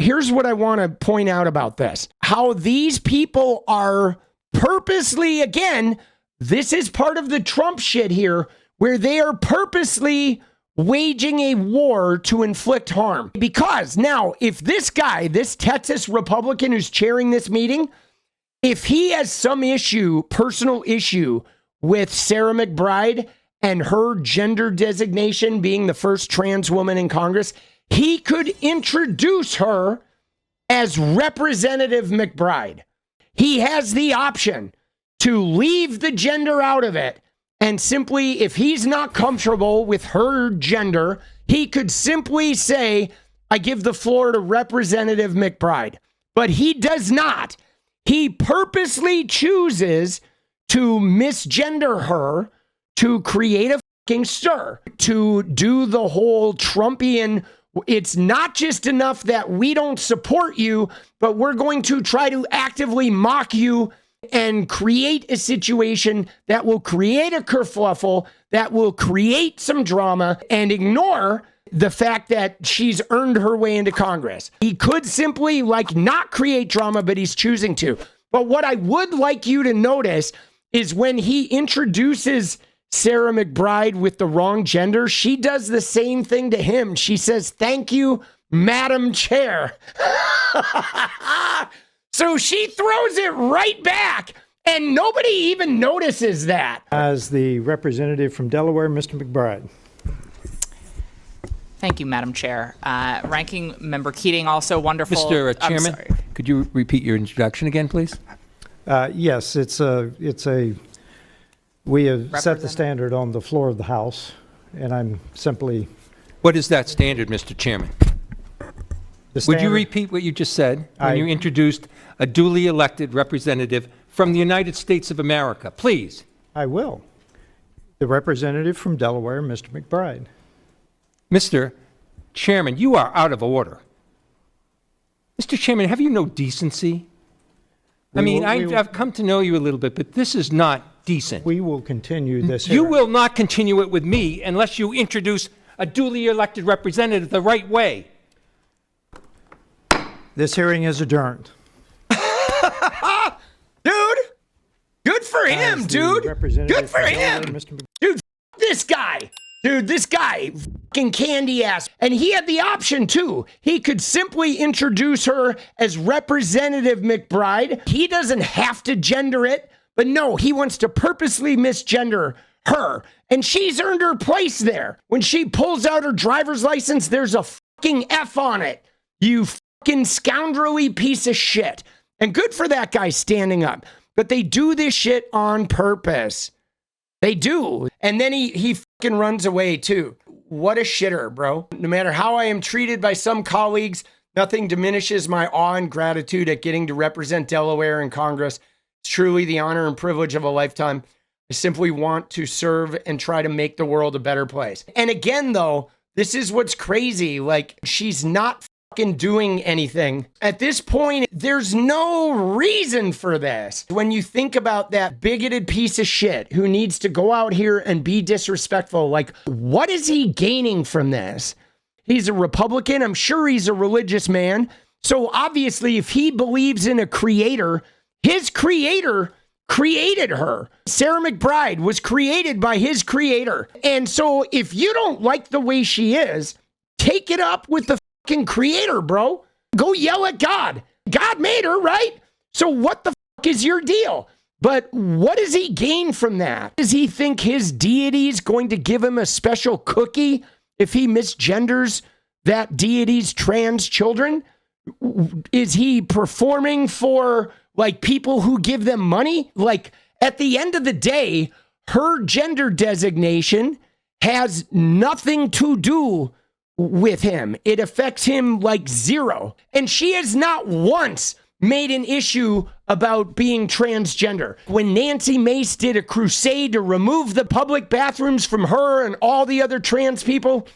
here's what I want to point out about this. How these people are purposely, again, this is part of the Trump shit here, where they are purposely waging a war to inflict harm. Because now, if this guy, this Texas Republican who's chairing this meeting, if he has some issue, personal issue with Sarah McBride and her gender designation being the first trans woman in Congress, he could introduce her as Representative McBride. He has the option to leave the gender out of it, and simply, if he's not comfortable with her gender, he could simply say, I give the floor to Representative McBride. But he does not. He purposely chooses to misgender her, to create a fucking stir, to do the whole Trumpian, it's not just enough that we don't support you, but we're going to try to actively mock you and create a situation that will create a kerfuffle, that will create some drama, and ignore the fact that she's earned her way into Congress. He could simply not create drama, but he's choosing to. But what I would like you to notice is when he introduces Sarah McBride with the wrong gender, she does the same thing to him. She says, "Thank you, Madam Chair." So she throws it right back, and nobody even notices that. As the representative from Delaware, Mr. McBride. Thank you, Madam Chair. Ranking Member Keating, also wonderful. Mr. Chairman, could you repeat your introduction again, please? Yes, we have set the standard on the floor of the House, and I'm simply... What is that standard, Mr. Chairman? Would you repeat what you just said when you introduced a duly elected representative from the United States of America? Please. I will. The representative from Delaware, Mr. McBride. Mr. Chairman, you are out of order. Mr. Chairman, have you no decency? I've come to know you a little bit, but this is not decent. We will continue this You hearing. will not continue it with me unless you introduce a duly elected representative the right way. This hearing is adjourned. Dude, good for him, dude. Good for him. Dude, this guy. Dude, this guy, fucking candy ass. And he had the option too. He could simply introduce her as Representative McBride. He doesn't have to gender it, but no, he wants to purposely misgender her. And she's earned her place there. When she pulls out her driver's license, there's a fucking F on it. You fucking scoundrelly piece of shit. And good for that guy standing up. But they do this shit on purpose. They do. And then he fucking runs away too. What a shitter, bro. No matter how I am treated by some colleagues, nothing diminishes my awe and gratitude at getting to represent Delaware in Congress. It's truly the honor and privilege of a lifetime. I simply want to serve and try to make the world a better place. And again, though, this is what's crazy. She's not fucking doing anything. At this point, there's no reason for this. When you think about that bigoted piece of shit who needs to go out here and be disrespectful, what is he gaining from this? He's a Republican. I'm sure he's a religious man. So obviously, if he believes in a creator, his creator created her. Sarah McBride was created by his creator. And so if you don't like the way she is, take it up with the fucking creator, bro. Go yell at God. God made her, right? So what the fuck is your deal? But what does he gain from that? Does he think his deity is going to give him a special cookie if he misgenders that deity's trans children? Is he performing for people who give them money? At the end of the day, her gender designation has nothing to do with him. It affects him zero. And she has not once made an issue about being transgender. When Nancy Mace did a crusade to remove the public bathrooms from her and all the other trans people,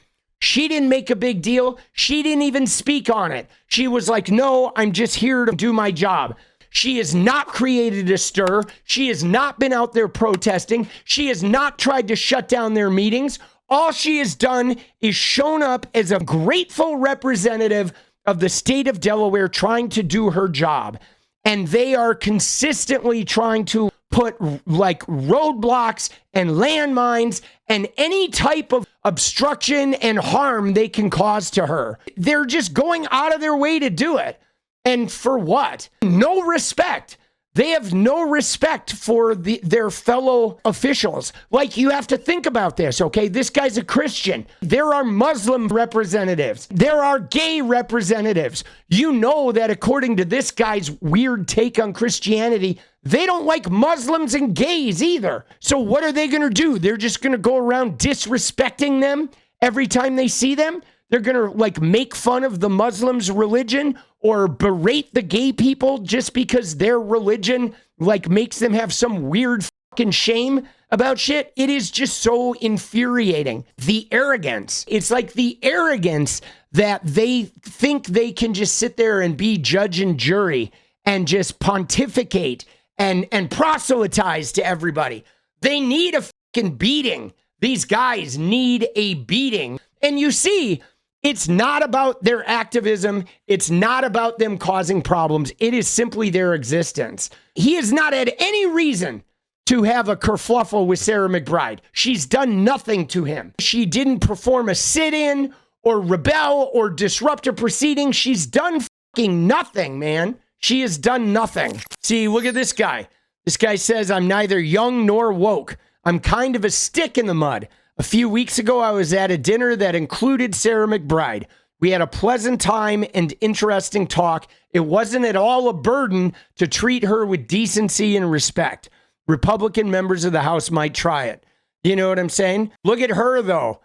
she didn't make a big deal. She didn't even speak on it. She was like, no, I'm just here to do my job. She has not created a stir. She has not been out there protesting. She has not tried to shut down their meetings. All she has done is shown up as a grateful representative of the state of Delaware trying to do her job. And they are consistently trying to put like roadblocks and landmines and any type of obstruction and harm they can cause to her. They're just going out of their way to do it. And for what? No respect. They have no respect for their fellow officials. Like, you have to think about this, okay? This guy's a Christian. There are Muslim representatives. There are gay representatives. You know that according to this guy's weird take on Christianity, they don't like Muslims and gays either. So what are they going to do? They're just going to go around disrespecting them every time they see them? They're going to like make fun of the Muslims' religion or berate the gay people just because their religion like makes them have some weird fucking shame about shit. It is just so infuriating. The arrogance. It's like the arrogance that they think they can just sit there and be judge and jury and just pontificate and proselytize to everybody. They need a fucking beating. These guys need a beating. And you see, it's not about their activism. It's not about them causing problems. It is simply their existence. He has not had any reason to have a kerfluffle with Sarah McBride. She's done nothing to him. She didn't perform a sit-in or rebel or disrupt a proceeding. She's done fucking nothing, man. She has done nothing. See, look at this guy. This guy says, I'm neither young nor woke. I'm kind of a stick in the mud. A few weeks ago, I was at a dinner that included Sarah McBride. We had a pleasant time and interesting talk. It wasn't at all a burden to treat her with decency and respect. Republican members of the House might try it. You know what I'm saying? Look at her, though.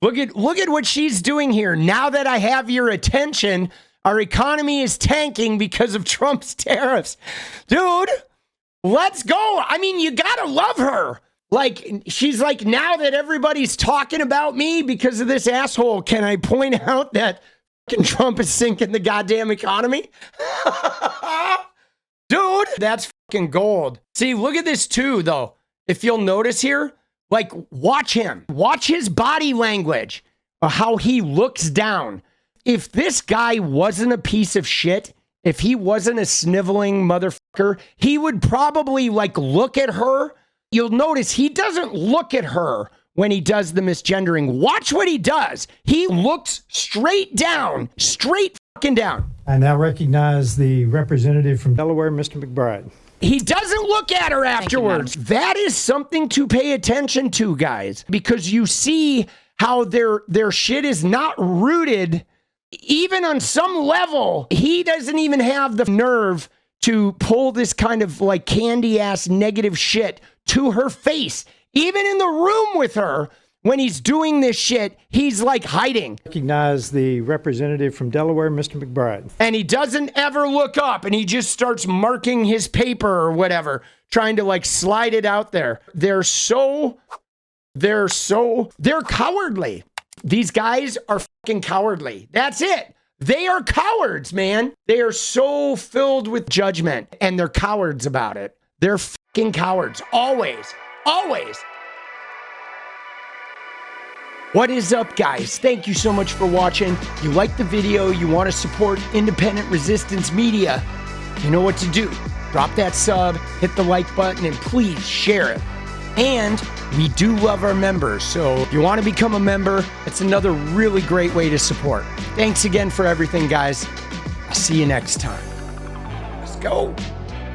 Look at what she's doing here. Now that I have your attention, our economy is tanking because of Trump's tariffs. Dude, let's go. I mean, you gotta love her. Like, she's like, now that everybody's talking about me because of this asshole, can I point out that fucking Trump is sinking the goddamn economy? Dude, that's fucking gold. See, look at this too, though. If you'll notice here, like, watch him. Watch his body language, how he looks down. If this guy wasn't a piece of shit, if he wasn't a sniveling motherfucker, he would probably, like, look at her. You'll notice he doesn't look at her when he does the misgendering. Watch what he does. He looks straight down, straight fucking down. I now recognize the representative from Delaware, Mr. McBride. He doesn't look at her afterwards. That is something to pay attention to, guys, because you see how their shit is not rooted. Even on some level, he doesn't even have the nerve to pull this kind of like candy ass negative shit to her face. Even in the room with her, when he's doing this shit, he's like hiding. Recognize the representative from Delaware, Mr. McBride. And he doesn't ever look up, and he just starts marking his paper or whatever, trying to like slide it out there. They're cowardly. These guys are fucking cowardly. That's it. They are cowards, man. They are so filled with judgment, and they're cowards about it. They're fucking cowards. Always. Always. What is up, guys? Thank you so much for watching. You like the video, you want to support independent resistance media, you know what to do. Drop that sub, hit the like button, and please share it. And we do love our members, so if you want to become a member, it's another really great way to support. Thanks again for everything, guys. I'll see you next time. Let's go.